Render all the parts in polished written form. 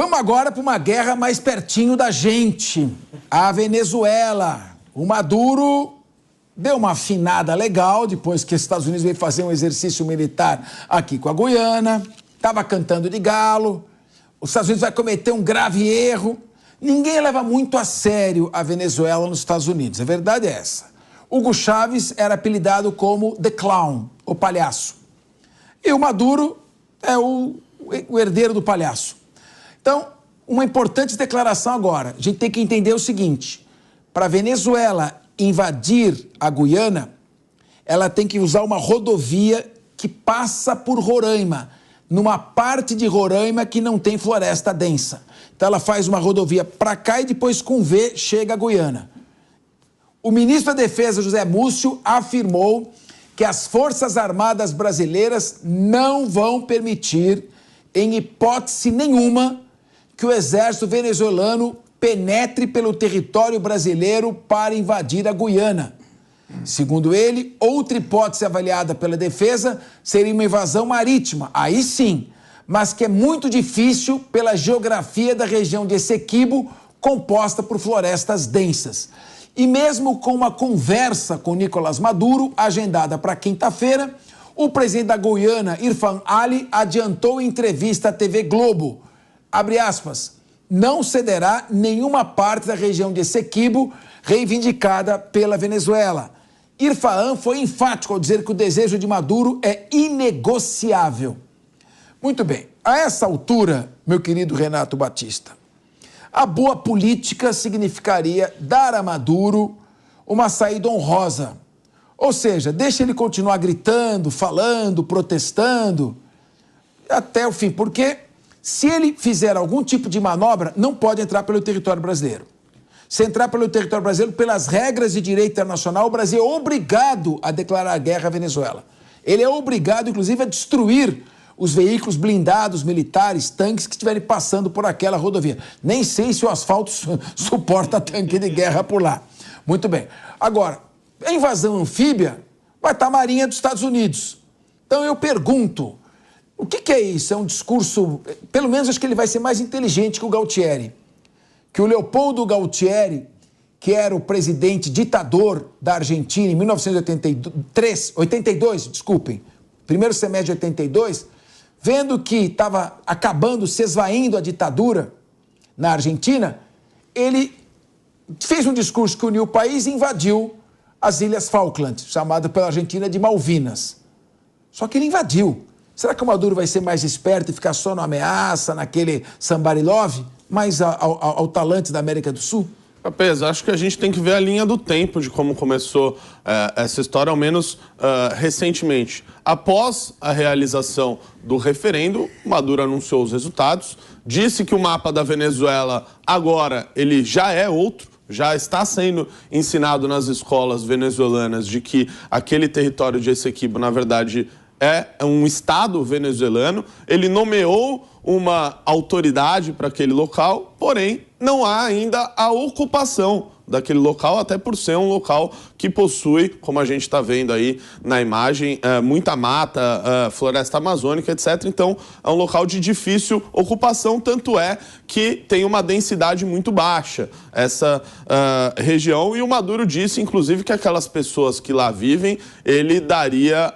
Vamos agora para uma guerra mais pertinho da gente. A Venezuela. O Maduro deu uma afinada legal depois que os Estados Unidos veio fazer um exercício militar aqui com a Guiana. Estava cantando de galo. Os Estados Unidos vai cometer um grave erro. Ninguém leva muito a sério a Venezuela nos Estados Unidos. A verdade é essa. Hugo Chávez era apelidado como The Clown, o palhaço. E o Maduro é o herdeiro do palhaço. Então, uma importante declaração agora. A gente tem que entender o seguinte. Para a Venezuela invadir a Guiana, ela tem que usar uma rodovia que passa por Roraima, numa parte de Roraima que não tem floresta densa. Então ela faz uma rodovia para cá e depois com V chega a Guiana. O ministro da Defesa, José Múcio, afirmou que as Forças Armadas brasileiras não vão permitir, em hipótese nenhuma, que o exército venezuelano penetre pelo território brasileiro para invadir a Guiana. Segundo ele, outra hipótese avaliada pela defesa seria uma invasão marítima, aí sim, mas que é muito difícil pela geografia da região de Essequibo, composta por florestas densas. E mesmo com uma conversa com Nicolás Maduro, agendada para quinta-feira, o presidente da Guiana, Irfan Ali, adiantou em entrevista à TV Globo, abre aspas, não cederá nenhuma parte da região de Essequibo reivindicada pela Venezuela. Irfan foi enfático ao dizer que o desejo de Maduro é inegociável. Muito bem, a essa altura, meu querido Renato Batista, a boa política significaria dar a Maduro uma saída honrosa. Ou seja, deixa ele continuar gritando, falando, protestando, até o fim. Porque se ele fizer algum tipo de manobra, não pode entrar pelo território brasileiro. Se entrar pelo território brasileiro, pelas regras de direito internacional, o Brasil é obrigado a declarar guerra à Venezuela. Ele é obrigado, inclusive, a destruir os veículos blindados, militares, tanques que estiverem passando por aquela rodovia. Nem sei se o asfalto suporta tanque de guerra por lá. Muito bem. Agora, a invasão anfíbia vai estar a Marinha dos Estados Unidos. Então eu pergunto, o que é isso? É um discurso, pelo menos acho que ele vai ser mais inteligente que o Galtieri. Que o Leopoldo Galtieri, que era o presidente ditador da Argentina em 1982, primeiro semestre de 82, vendo que estava acabando, se esvaindo a ditadura na Argentina, ele fez um discurso que uniu o país e invadiu as Ilhas Falkland, chamada pela Argentina de Malvinas. Só que ele invadiu. Será que o Maduro vai ser mais esperto e ficar só na ameaça, naquele somebody love, mais ao talante da América do Sul? Apesar, acho que a gente tem que ver a linha do tempo de como começou essa história, ao menos recentemente. Após a realização do referendo, Maduro anunciou os resultados, disse que o mapa da Venezuela agora ele já é outro, já está sendo ensinado nas escolas venezuelanas de que aquele território de Essequibo, na verdade, é um estado venezuelano. Ele nomeou uma autoridade para aquele local, porém não há ainda a ocupação daquele local, até por ser um local que possui, como a gente está vendo aí na imagem, muita mata, floresta amazônica, etc. Então, é um local de difícil ocupação, tanto é que tem uma densidade muito baixa essa região. E o Maduro disse, inclusive, que aquelas pessoas que lá vivem, ele daria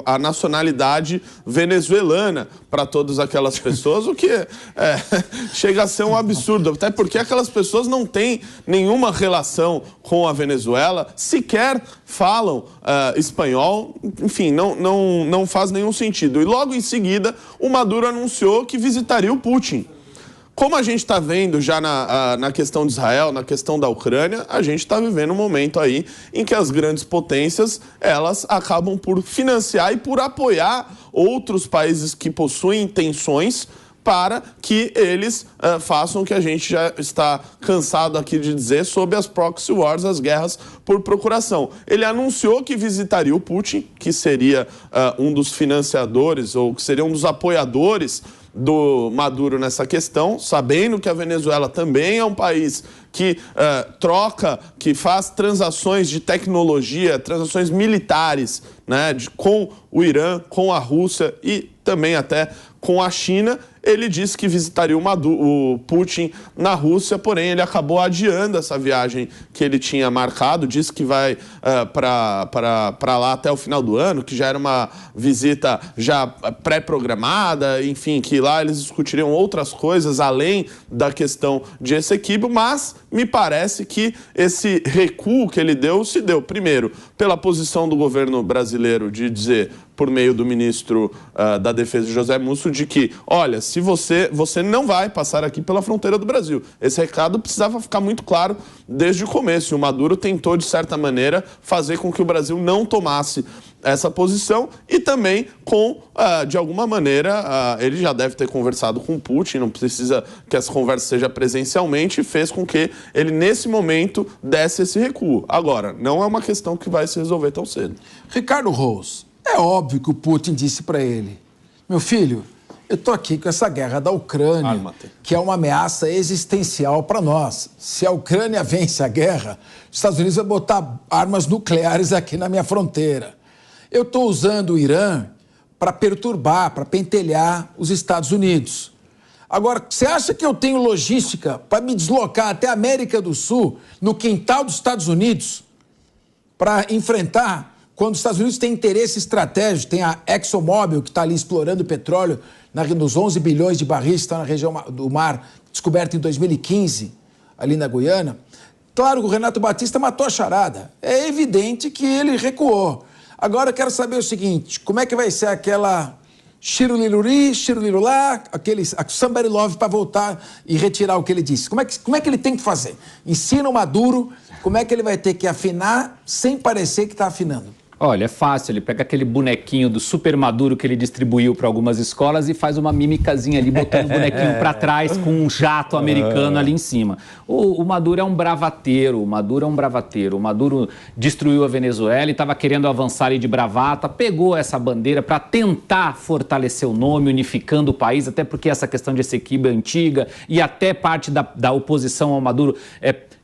a nacionalidade venezuelana para todas aquelas pessoas, o que chega a ser um absurdo, até porque aquelas pessoas não têm nenhuma relação com a Venezuela, sequer falam espanhol, enfim, não faz nenhum sentido. E logo em seguida, o Maduro anunciou que visitaria o Putin. Como a gente está vendo já na questão de Israel, na questão da Ucrânia, a gente está vivendo um momento aí em que as grandes potências, elas acabam por financiar e por apoiar outros países que possuem intenções para que eles façam o que a gente já está cansado aqui de dizer sobre as proxy wars, as guerras por procuração. Ele anunciou que visitaria o Putin, que seria um dos financiadores ou que seria um dos apoiadores do Maduro nessa questão, sabendo que a Venezuela também é um país que troca, que faz transações de tecnologia, transações militares, né, com o Irã, com a Rússia e também até com a China. ele disse que visitaria o Putin na Rússia, porém ele acabou adiando essa viagem que ele tinha marcado, disse que vai para lá até o final do ano, que já era uma visita já pré-programada, enfim, que lá eles discutiriam outras coisas além da questão de Essequibo, mas me parece que esse recuo que ele deu se deu, primeiro, pela posição do governo brasileiro de dizer, por meio do ministro da Defesa, José Múcio, de que, olha, se você não vai passar aqui pela fronteira do Brasil. Esse recado precisava ficar muito claro desde o começo. E o Maduro tentou, de certa maneira, fazer com que o Brasil não tomasse essa posição e também de alguma maneira, ele já deve ter conversado com o Putin, não precisa que essa conversa seja presencialmente, e fez com que ele, nesse momento, desse esse recuo. Agora, não é uma questão que vai se resolver tão cedo. Ricardo Rose, é óbvio que o Putin disse para ele, meu filho, eu estou aqui com essa guerra da Ucrânia, que é uma ameaça existencial para nós. Se a Ucrânia vence a guerra, os Estados Unidos vão botar armas nucleares aqui na minha fronteira. Eu estou usando o Irã para perturbar, para pentelhar os Estados Unidos. Agora, você acha que eu tenho logística para me deslocar até a América do Sul, no quintal dos Estados Unidos, para enfrentar, quando os Estados Unidos têm interesse estratégico, tem a ExxonMobil, que está ali explorando petróleo nos 11 bilhões de barris que estão na região do mar, descoberto em 2015, ali na Guiana. Claro que o Renato Batista matou a charada. É evidente que ele recuou. Agora eu quero saber o seguinte, como é que vai ser aquela xiruliruri, xirulirulá, aquele somebody love para voltar e retirar o que ele disse? Como é que ele tem que fazer? Ensina o Maduro como é que ele vai ter que afinar sem parecer que está afinando. Olha, é fácil, ele pega aquele bonequinho do Super Maduro que ele distribuiu para algumas escolas e faz uma mímicazinha ali, botando o bonequinho para trás com um jato americano ali em cima. O Maduro é um bravateiro, o Maduro destruiu a Venezuela e estava querendo avançar ali de bravata, pegou essa bandeira para tentar fortalecer o nome, unificando o país, até porque essa questão de Essequibo é antiga e até parte da oposição ao Maduro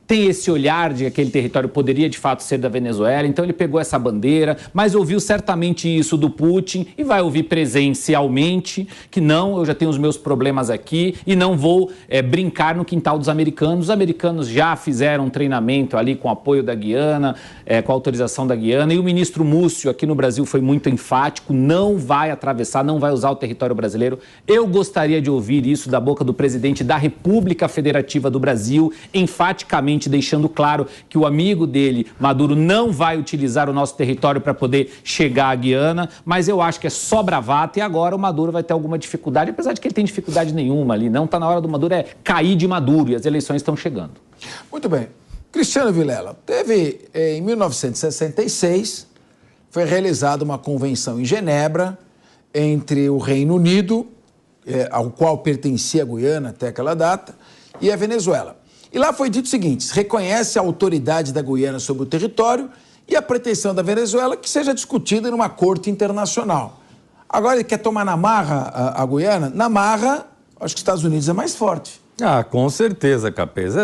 tem esse olhar de que aquele território poderia de fato ser da Venezuela, então ele pegou essa bandeira, mas ouviu certamente isso do Putin e vai ouvir presencialmente que não, eu já tenho os meus problemas aqui e não vou brincar no quintal dos americanos. Os americanos já fizeram um treinamento ali com apoio da Guiana, com a autorização da Guiana, e o ministro Múcio aqui no Brasil foi muito enfático, não vai atravessar, não vai usar o território brasileiro. Eu gostaria de ouvir isso da boca do presidente da República Federativa do Brasil, enfaticamente deixando claro que o amigo dele, Maduro, não vai utilizar o nosso território para poder chegar à Guiana, mas eu acho que é só bravata e agora o Maduro vai ter alguma dificuldade, apesar de que ele tem dificuldade nenhuma ali, não está na hora do Maduro cair de Maduro e as eleições estão chegando. Muito bem. Cristiano Vilela, teve em 1966, foi realizada uma convenção em Genebra entre o Reino Unido, ao qual pertencia a Guiana até aquela data, e a Venezuela. E lá foi dito o seguinte, reconhece a autoridade da Guiana sobre o território e a pretensão da Venezuela que seja discutida numa corte internacional. Agora ele quer tomar na marra a Guiana? Na marra, acho que os Estados Unidos é mais forte. Ah, com certeza, Capês.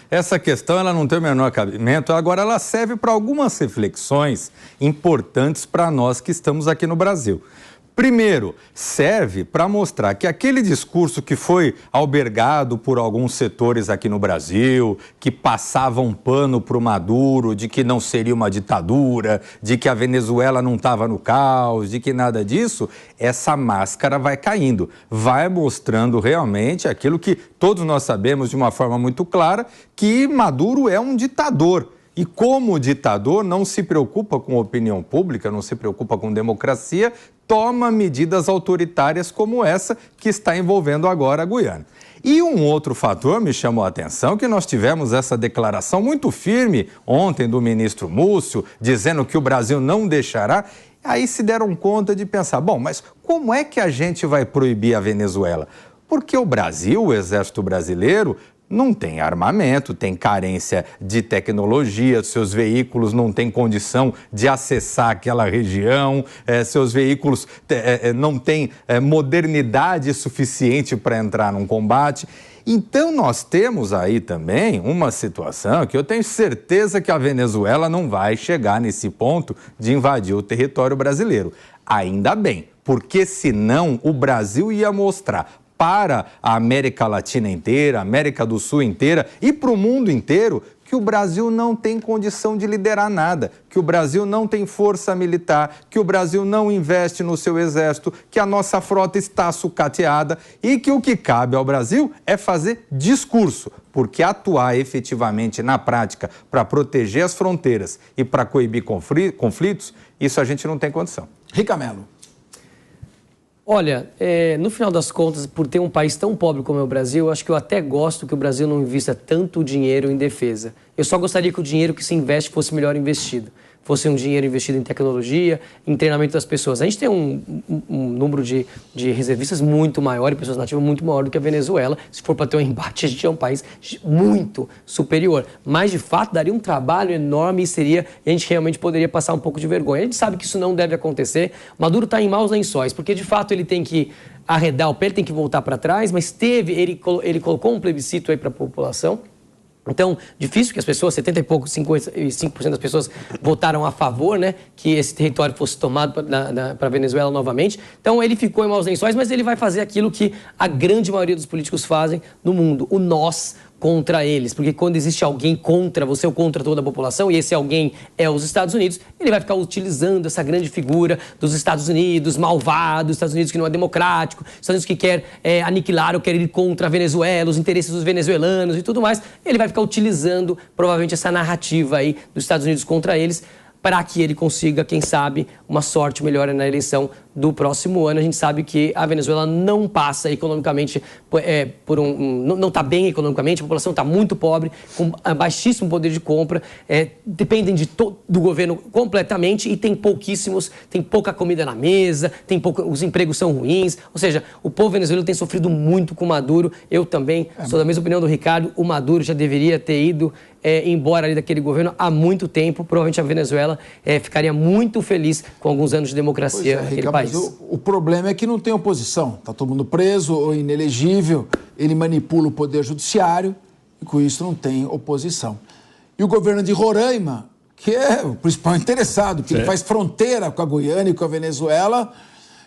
Essa questão ela não tem o menor cabimento. Agora, ela serve para algumas reflexões importantes para nós que estamos aqui no Brasil. Primeiro, serve para mostrar que aquele discurso que foi albergado por alguns setores aqui no Brasil, que passavam pano para o Maduro, de que não seria uma ditadura, de que a Venezuela não estava no caos, de que nada disso, essa máscara vai caindo, vai mostrando realmente aquilo que todos nós sabemos de uma forma muito clara, que Maduro é um ditador. E como ditador não se preocupa com opinião pública, não se preocupa com democracia, toma medidas autoritárias como essa que está envolvendo agora a Guiana. E um outro fator me chamou a atenção, que nós tivemos essa declaração muito firme ontem do ministro Múcio, dizendo que o Brasil não deixará. Aí se deram conta de pensar, bom, mas como é que a gente vai proibir a Venezuela? Porque o Brasil, o Exército Brasileiro, não tem armamento, tem carência de tecnologia, seus veículos não têm condição de acessar aquela região, seus veículos não têm modernidade suficiente para entrar num combate. Então, nós temos aí também uma situação que eu tenho certeza que a Venezuela não vai chegar nesse ponto de invadir o território brasileiro. Ainda bem, porque senão o Brasil ia mostrar para a América Latina inteira, a América do Sul inteira e para o mundo inteiro que o Brasil não tem condição de liderar nada, que o Brasil não tem força militar, que o Brasil não investe no seu exército, que a nossa frota está sucateada e que o que cabe ao Brasil é fazer discurso, porque atuar efetivamente na prática para proteger as fronteiras e para coibir conflitos, isso a gente não tem condição. Rica Mello. Olha, no final das contas, por ter um país tão pobre como é o Brasil, eu acho que eu até gosto que o Brasil não invista tanto dinheiro em defesa. Eu só gostaria que o dinheiro que se investe fosse melhor investido. Fosse um dinheiro investido em tecnologia, em treinamento das pessoas. A gente tem um número de reservistas muito maior e pessoas nativas muito maior do que a Venezuela. Se for para ter um embate, a gente é um país muito superior. Mas, de fato, daria um trabalho enorme e a gente realmente poderia passar um pouco de vergonha. A gente sabe que isso não deve acontecer. Maduro está em maus lençóis, porque, de fato, ele tem que arredar o pé, ele tem que voltar para trás, mas ele colocou um plebiscito aí para a população. Então, difícil que as pessoas, 70 e pouco, 55% das pessoas votaram a favor, né, que esse território fosse tomado para a Venezuela novamente. Então, ele ficou em maus lençóis, mas ele vai fazer aquilo que a grande maioria dos políticos fazem no mundo, o nós contra eles. Porque quando existe alguém contra você ou contra toda a população, e esse alguém é os Estados Unidos, ele vai ficar utilizando essa grande figura dos Estados Unidos, malvado, Estados Unidos que não é democrático, Estados Unidos que quer aniquilar ou quer ir contra a Venezuela, os interesses dos venezuelanos e tudo mais. Ele vai ficar utilizando, provavelmente, essa narrativa aí dos Estados Unidos contra eles, para que ele consiga, quem sabe, uma sorte melhor na eleição do próximo ano. A gente sabe que a Venezuela não passa economicamente, não está bem economicamente, a população está muito pobre, com baixíssimo poder de compra, dependem do governo completamente e tem pouca comida na mesa, os empregos são ruins, ou seja, o povo venezuelano tem sofrido muito com o Maduro. Eu também sou da mesma opinião do Ricardo, o Maduro já deveria ter ido embora ali daquele governo há muito tempo. Provavelmente a Venezuela ficaria muito feliz com alguns anos de democracia naquele país. Mas o problema é que não tem oposição. Está todo mundo preso ou inelegível, ele manipula o poder judiciário e com isso não tem oposição. E o governo de Roraima, que é o principal interessado, que ele faz fronteira com a Guiana e com a Venezuela,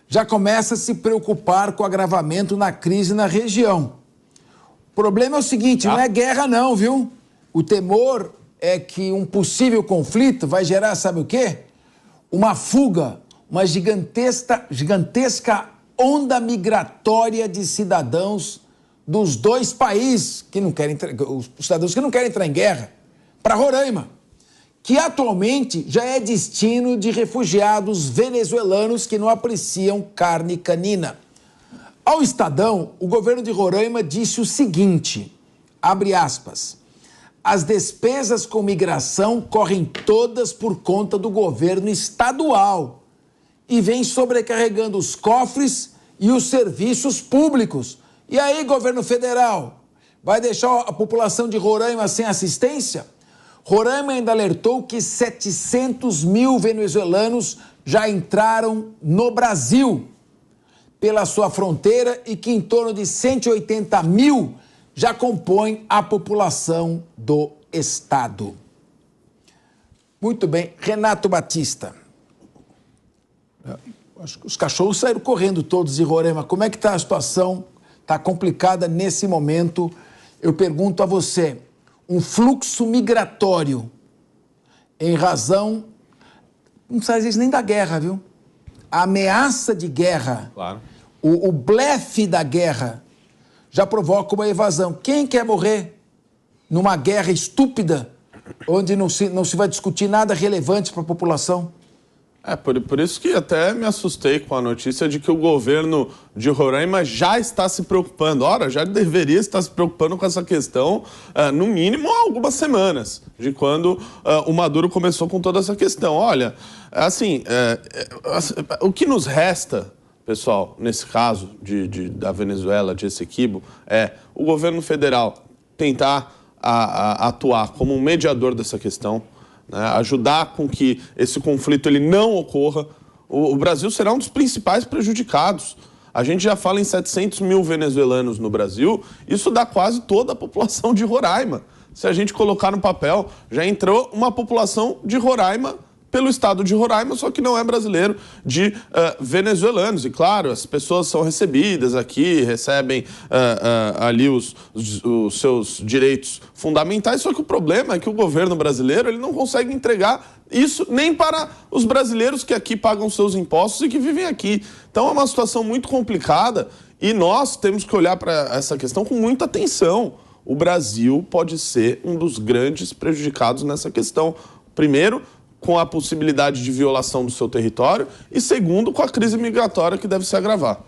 já começa a se preocupar com o agravamento na crise na região. O problema é o seguinte, não é guerra não, viu? O temor é que um possível conflito vai gerar, sabe o quê? Uma fuga, uma gigantesca onda migratória de cidadãos dos dois países que não querem, os cidadãos que não querem entrar em guerra, para Roraima, que atualmente já é destino de refugiados venezuelanos que não apreciam carne canina. Ao Estadão, o governo de Roraima disse o seguinte, abre aspas, as despesas com migração correm todas por conta do governo estadual e vem sobrecarregando os cofres e os serviços públicos. E aí, governo federal, vai deixar a população de Roraima sem assistência? Roraima ainda alertou que 700 mil venezuelanos já entraram no Brasil pela sua fronteira e que em torno de 180 mil já compõem a população do estado. Muito bem, Renato Batista. Acho que os cachorros saíram correndo todos de Roraima. Como é que está a situação? Está complicada nesse momento. Eu pergunto a você, um fluxo migratório em razão, não precisa às vezes nem da guerra, viu? A ameaça de guerra, claro. o blefe da guerra já provoca uma evasão. Quem quer morrer numa guerra estúpida, onde não se vai discutir nada relevante para a população? Por isso que até me assustei com a notícia de que o governo de Roraima já está se preocupando. Ora, já deveria estar se preocupando com essa questão, no mínimo, há algumas semanas, de quando o Maduro começou com toda essa questão. Olha, assim, o que nos resta, pessoal, nesse caso da Venezuela, de Essequibo, é o governo federal tentar atuar como um mediador dessa questão, né, ajudar com que esse conflito ele não ocorra. O Brasil será um dos principais prejudicados. A gente já fala em 700 mil venezuelanos no Brasil, isso dá quase toda a população de Roraima. Se a gente colocar no papel, já entrou uma população de Roraima pelo estado de Roraima, só que não é brasileiro, de venezuelanos. E claro, as pessoas são recebidas aqui, recebem ali os seus direitos fundamentais, só que o problema é que o governo brasileiro ele não consegue entregar isso nem para os brasileiros que aqui pagam seus impostos e que vivem aqui. Então é uma situação muito complicada e nós temos que olhar para essa questão com muita atenção. O Brasil pode ser um dos grandes prejudicados nessa questão. Primeiro, com a possibilidade de violação do seu território e segundo, com a crise migratória que deve se agravar.